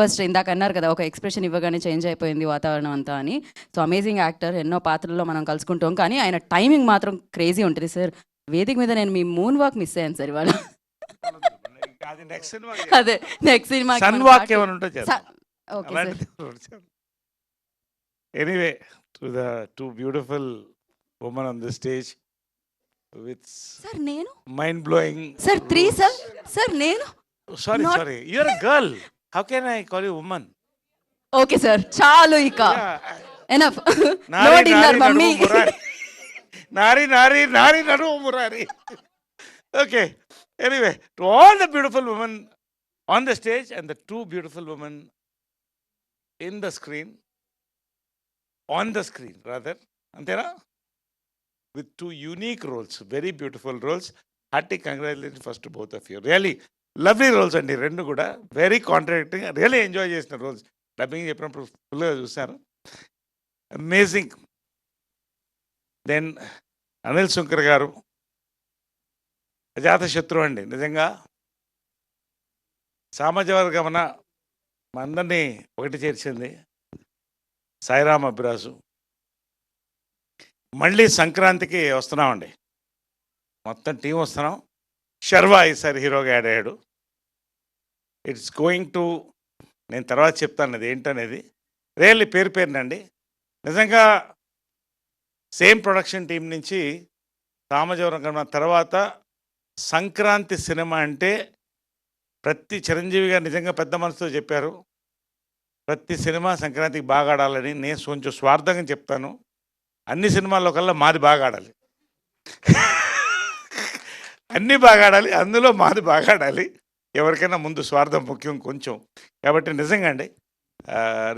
First ఇందాక అన్నారు కదా, ఒక ఎక్స్ప్రెషన్ ఇవ్వగానే చేంజ్ అయిపోయింది వాతావరణం అంతా అని. సో అమేజింగ్ యాక్టర్, ఎన్నో పాత్రల్లో మనం కలుసుకుంటాం, కానీ ఆయన టైమింగ్ మాత్రం క్రేజీ ఉంటుంది సార్. వేదిక మీద నేను మీ మూన్ వాక్ మిస్ అయ్యాను సార్ ఇవాళ. అది నెక్స్ట్ సినిమా అదే నెక్స్ట్ సినిమా సన్ వాక్ ఏమైనా ఉంటే చేద్దాం. Okay sir. Anyway, to the two beautiful women on the stage with sir నేను mind blowing. Sir 3 sir. Sir నేను sorry Not- sorry, you are a girl, how can I call you women? Okay sir, చాలు ఇక enough. No Nari dinner Nari mummy. Naduma Murari, Nari Nari Nari Naduma Murari. Okay, anyway, to all the beautiful women on the stage and the two beautiful women in the screen, on the screen rather, అంతేనా? With two unique roles, very beautiful roles. Hearty congratulation first to both of you. Really lovely roles అండి రెండు కూడా, very contracting, really enjoy చేసిన roles. Dubbing చెప్పినప్పుడు ఫుల్గా చూశాను, amazing. Then Anil Shankar గారు అజాత శత్రువు అండి, నిజంగా సామాజిక మా అందరినీ ఒకటి చేర్చింది. సాయిరామ్ అభిరాజు, మళ్ళీ సంక్రాంతికి వస్తున్నామండి, మొత్తం టీం వస్తున్నాం. శర్వా ఈసారి హీరోగా యాడ్ అయ్యాడు. ఇట్స్ గోయింగ్ టు, నేను తర్వాత చెప్తాను అది ఏంటనేది. రియల్లీ పేరు పేరునండి, నిజంగా సేమ్ ప్రొడక్షన్ టీం నుంచి సామాజిక తర్వాత సంక్రాంతి సినిమా అంటే ప్రతి చిరంజీవి గారు నిజంగా పెద్ద మనసుతో చెప్పారు, ప్రతి సినిమా సంక్రాంతికి బాగా ఆడాలని. నేను కొంచెం స్వార్థంగా చెప్తాను, అన్ని సినిమాల్లో కల్లా మాది బాగా ఆడాలి, అన్నీ బాగా ఆడాలి, అందులో మాది బాగా ఆడాలి. ఎవరికైనా ముందు స్వార్థం ముఖ్యం కొంచెం. కాబట్టి నిజంగా అండి,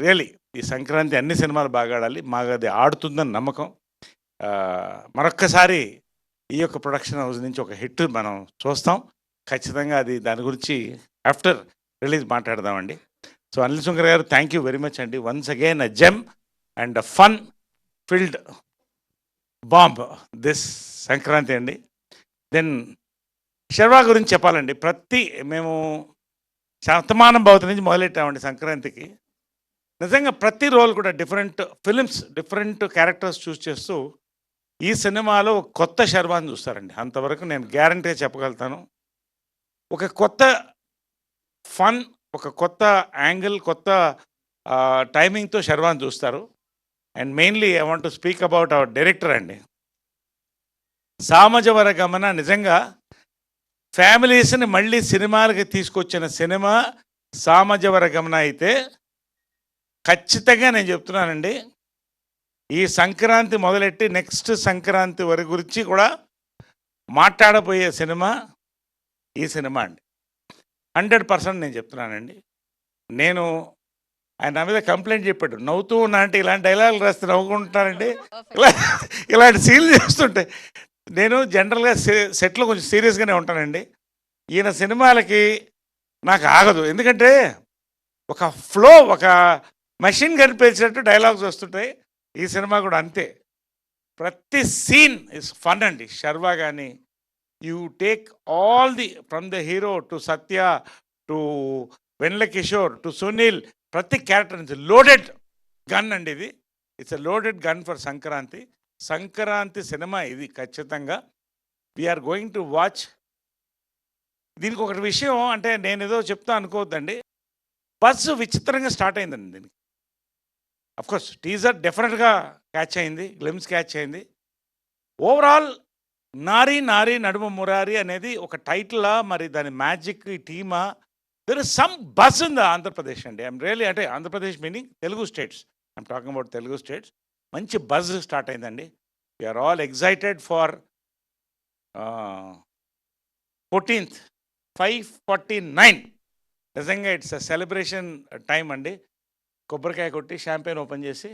రియలీ ఈ సంక్రాంతి అన్ని సినిమాలు బాగా ఆడాలి, మాకు అది ఆడుతుందని నమ్మకం. మరొక్కసారి ఈ యొక్క ప్రొడక్షన్ హౌస్ నుంచి ఒక హిట్ మనం చూస్తాం ఖచ్చితంగా. అది దాని గురించి ఆఫ్టర్ రిలీజ్ మాట్లాడదామండి. సో అనిల్ శంకర్ గారు, థ్యాంక్ యూ వెరీ మచ్ అండి. Once again a gem and a fun field bomb this Sankranti అండి. దెన్ శర్వా గురించి చెప్పాలండి. మేము శతమానం భవతి నుంచి మొదలెట్టామండి సంక్రాంతికి. నిజంగా ప్రతి రోల్ కూడా డిఫరెంట్ ఫిలిమ్స్, డిఫరెంట్ క్యారెక్టర్స్ చూస్ చేస్తూ ఈ సినిమాలో కొత్త శర్వాని చూస్తారండి. అంతవరకు నేను గ్యారంటీగా చెప్పగలుగుతాను. ఒక కొత్త ఫన్, ఒక కొత్త యాంగిల్, కొత్త టైమింగ్తో శర్వాని చూస్తారు. And mainly I want to speak about our director అండి. సామజవర గమన నిజంగా ఫ్యామిలీస్ని మళ్ళీ సినిమాలకి తీసుకొచ్చిన సినిమా సామజవర గమన అయితే ఖచ్చితంగా నేను చెప్తున్నానండి, ఈ సంక్రాంతి మొదలెట్టి నెక్స్ట్ సంక్రాంతి వరకు గురించి కూడా మాట్లాడబోయే సినిమా ఈ సినిమా అండి. 100% నేను చెప్తున్నానండి. నేను ఆయన నా మీద కంప్లైంట్ చెప్పాడు, నవ్వుతూ ఉన్నా అంటే ఇలాంటి డైలాగులు రాస్తే నవ్వుకుంటున్నానండి, ఇలాంటి సీన్లు చేస్తుంటే. నేను జనరల్గా సెట్లో కొంచెం సీరియస్గానే ఉంటానండి. ఈయన సినిమాలకి నాకు ఆగదు, ఎందుకంటే ఒక ఫ్లో, ఒక మెషిన్ కనిపించినట్టు డైలాగ్స్ వస్తుంటాయి. ఈ సినిమా కూడా అంతే, ప్రతి సీన్ ఇస్ ఫన్ అండి. శర్వా కానీ you take all the from the hero to Satya to Vennela Kishore to Sunil, ప్రతి క్యారెక్టర్ నుంచి లోడెడ్ గన్ అండి ఇది. It's a loaded gun for Sankranti. Sankranti cinema ఇది ఖచ్చితంగా. We are going to watch. దీనికి ఒకటి విషయం అంటే, నేను ఏదో చెప్తా అనుకోవద్దండి, బస్సు విచిత్రంగా స్టార్ట్ అయిందండి దీనికి. అఫ్కోర్స్ టీజర్ డెఫినెట్గా క్యాచ్ అయింది, గ్లిమ్స్ క్యాచ్ అయింది. ఓవరాల్ నారీ నారీ నడుమ మురారి అనేది ఒక టైటిలా, మరి దాని మ్యాజిక్ టీమా, there is some buzz in the Andhra Pradesh అండి. ఐఎమ్ రియలీ, అంటే Andhra Pradesh meaning Telugu states, I'm talking about Telugu states. మంచి బజ్ స్టార్ట్ అయిందండి. We're all excited for 14th 5:49. నిజంగా ఇట్స్ అ సెలబ్రేషన్ టైం అండి. కొబ్బరికాయ కొట్టి షాంపెయిన్ ఓపెన్ చేసి,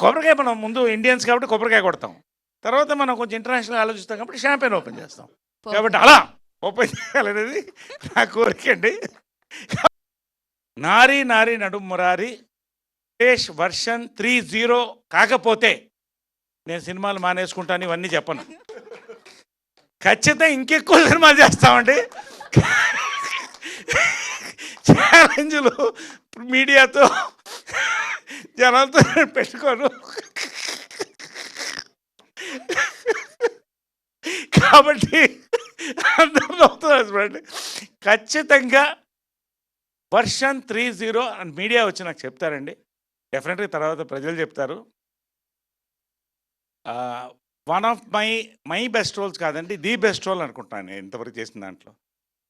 కొబ్బరికాయ మనం ముందు ఇండియన్స్ కాబట్టి కొబ్బరికాయ కొడతాం, తర్వాత మనం కొంచెం ఇంటర్నేషనల్ ఆలోచిస్తాం కాబట్టి షాంపెయిన్ ఓపెన్ చేస్తాం. కాబట్టి అలా ఓపెన్ చేయాలనేది నా కోరిక అండి. నారీ నారీ నడుము మురారి వర్షన్ 30 కాకపోతే నేను సినిమాలు మానేసుకుంటాను, ఇవన్నీ చెప్పను. ఖచ్చితంగా ఇంకెక్కువ సినిమాలు చేస్తామండి. ఛాలెంజ్లు మీడియాతో జనాలతో పెట్టుకోను. కాబట్టి అందరూ నవ్వుతున్నారు చూడండి. ఖచ్చితంగా వర్షన్ 30 అని మీడియా వచ్చి నాకు చెప్తారండి. డెఫినెట్గా తర్వాత ప్రజలు చెప్తారు. One of my best roles కాదండి, ది బెస్ట్ రోల్ అనుకుంటాను నేను ఇంతవరకు చేసిన దాంట్లో.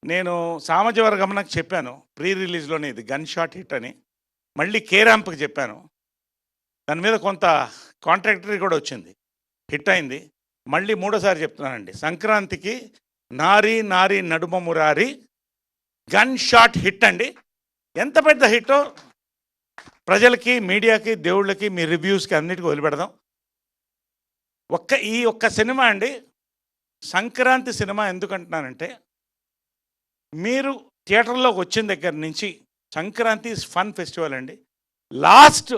నేను సామజవర్గమనకు చెప్పాను ప్రీ రిలీజ్లోనే, ఇది గన్ షాట్ హిట్ అని. మళ్ళీ కేరాంప్కి చెప్పాను, దాని మీద కొంత కాంట్రాక్టరీ కూడా వచ్చింది, హిట్ అయింది. మళ్ళీ మూడోసారి చెప్తున్నానండి, సంక్రాంతికి నారీ Nari Naduma Murari gun shot hit అండి. ఎంత పెద్ద హిట్టో ప్రజలకి, మీడియాకి, దేవుళ్ళకి, మీ రివ్యూస్కి అన్నిటికీ వదిలిపెడదాం. ఈ ఒక్క సినిమా అండి, సంక్రాంతి సినిమా ఎందుకంటున్నానంటే, మీరు థియేటర్లోకి వచ్చిన దగ్గర నుంచి సంక్రాంతి ఫన్ ఫెస్టివల్ అండి. లాస్ట్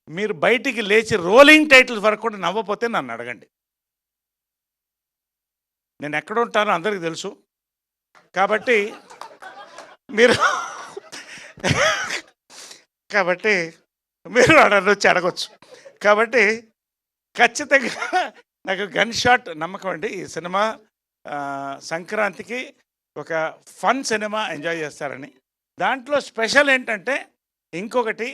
మీరు బయటికి లేచి రోలింగ్ టైటిల్స్ వరకు కూడా నవ్వపోతే నన్ను అడగండి. నేను ఎక్కడ ఉంటానో అందరికీ తెలుసు. కాబట్టి మీరు నన్ను వచ్చి అడగచ్చు. కాబట్టి ఖచ్చితంగా నాకు గన్ షాట్ నమ్మకం అండి. ఈ సినిమా సంక్రాంతికి ఒక ఫన్ సినిమా ఎంజాయ్ చేస్తారని. దాంట్లో స్పెషల్ ఏంటంటే, ఇంకొకటి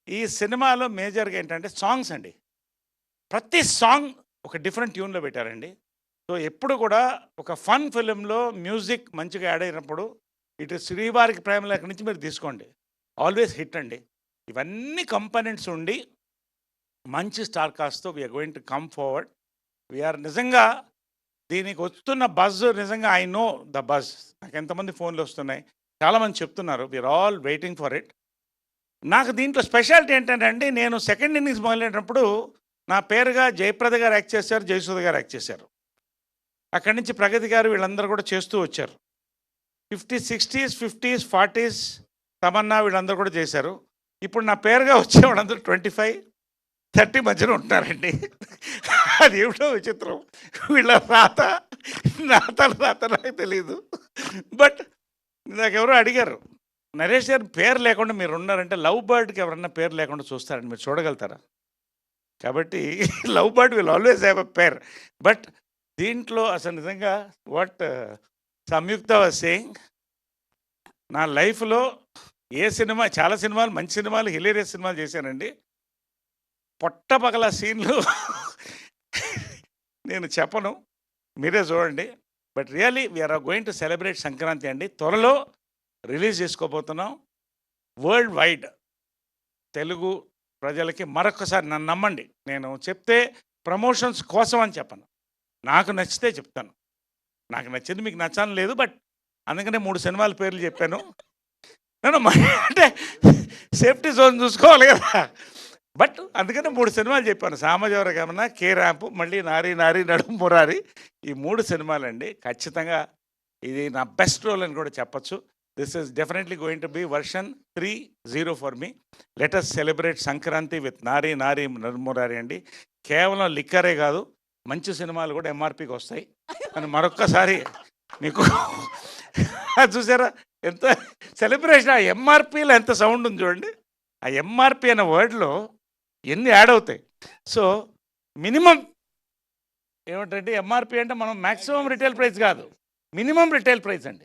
ఈ సినిమాలో మేజర్గా ఏంటంటే సాంగ్స్ అండి. ప్రతి సాంగ్ ఒక డిఫరెంట్ ట్యూన్లో పెట్టారండి. సో ఎప్పుడు కూడా ఒక ఫన్ ఫిలింలో మ్యూజిక్ మంచిగా యాడ్ అయినప్పుడు, ఇటు శ్రీవారికి ప్రేమలేఖ నుంచి మీరు తీసుకోండి, ఆల్వేస్ హిట్ అండి. ఇవన్నీ కంపోనెంట్స్ ఉండి మంచి స్టార్ కాస్ట్తో we're going to come forward. We're నిజంగా దీనికి వస్తున్న బజ్, నిజంగా ఐ నో ద బజ్. నాకు ఎంతమంది ఫోన్లు వస్తున్నాయి, చాలామంది చెప్తున్నారు, we are all waiting for it. నాకు దీంట్లో స్పెషాలిటీ ఏంటంటే అండి, నేను సెకండ్ ఇన్నింగ్స్ మొదలైనప్పుడు నా పేరుగా జయప్రద గారు యాక్ట్ చేశారు, జయసుధ గారు యాక్ట్ చేశారు. అక్కడి నుంచి ప్రగతి గారు వీళ్ళందరూ కూడా చేస్తూ వచ్చారు. 50s, 60s, 50s, 40s Tamannaah వీళ్ళందరూ కూడా చేశారు. ఇప్పుడు నా పేరుగా వచ్చే వాళ్ళందరూ 25, 30 మధ్యలో ఉంటున్నారండి. అది ఏమిటో విచిత్రం, వీళ్ళ రాత నాకు తెలీదు. బట్ నాకెవరో అడిగారు, నరేష్ గారు పేరు లేకుండా మీరు ఉన్నారంటే లవ్ బర్డ్కి ఎవరన్నా పేరు లేకుండా చూస్తారండి, మీరు చూడగలుగుతారా? కాబట్టి love bird will always have a pair. But దీంట్లో అసలు నిజంగా వాట్ సంయుక్త వాజ్ సేయింగ్, నా లైఫ్లో ఏ సినిమా, చాలా సినిమాలు, మంచి సినిమాలు, హిలేరియస్ సినిమాలు చేశానండి. పొట్టపగల సీన్లు నేను చెప్పను, మీరే చూడండి. But really we are going to celebrate Sankranti అండి. త్వరలో రిలీజ్ చేసుకోబోతున్నాం వరల్డ్ వైడ్. తెలుగు ప్రజలకి మరొకసారి నన్ను నమ్మండి, నేను చెప్తే ప్రమోషన్స్ కోసం అని చెప్పను, నాకు నచ్చితే చెప్తాను. నాకు నచ్చింది మీకు నచ్చాలని లేదు, బట్ అందుకనే 3 సినిమాల పేర్లు చెప్పాను. నేను అంటే సేఫ్టీ జోన్ చూసుకోవాలి కదా. బట్ అందుకనే 3 సినిమాలు చెప్పాను, సామజవర్గమన, కేరాంప్, మళ్ళీ నారీ నారీ నడుమ మురారి. ఈ 3 సినిమాలండి. ఖచ్చితంగా ఇది నా బెస్ట్ రోల్ అని కూడా చెప్పచ్చు. This is definitely going to be version 30 for me. Let us celebrate Sankranti with నారీ నారీ నడుమ మురారి అండి. కేవలం లిక్కరే కాదు, మంచి సినిమాలు కూడా ఎంఆర్పికి వస్తాయి అని మరొక్కసారి మీకు చూసారా ఎంత సెలబ్రేషన్. ఆ ఎంఆర్పిలో ఎంత సౌండ్ ఉంది చూడండి. ఆ ఎంఆర్పి అనే వర్డ్లో ఎన్ని యాడ్ అవుతాయి. సో మినిమం ఏమిటంటే, ఎంఆర్పి అంటే మనం మ్యాక్సిమం రిటైల్ ప్రైస్ కాదు, మినిమం రిటైల్ ప్రైస్ అండి.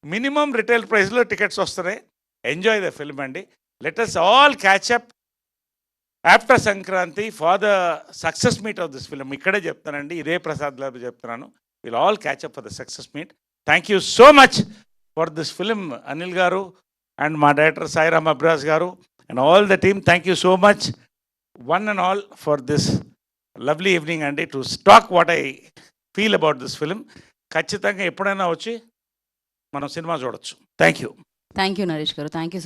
మినిమం రిటైల్ ప్రైస్లో టికెట్స్ వస్తున్నాయి. ఎంజాయ్ ద ఫిల్మ్ అండి. Let us all catch up after Sankranti for the success meet of this film. ఇక్కడే చెప్తానండి, ఇదే ప్రసాద్ లాబ్ చెప్తున్నాను. Will all catch up for the success meet. Thank you so much for this film Anil గారు and మా director Sairam Abraj గారు and all the team. Thank you so much one and all for this lovely evening అండి, to talk what I feel about this film. ఖచ్చితంగా ఎప్పుడైనా వచ్చి మనం cinema చూడొచ్చు. Thank you Naresh గారు, థ్యాంక్ యూ.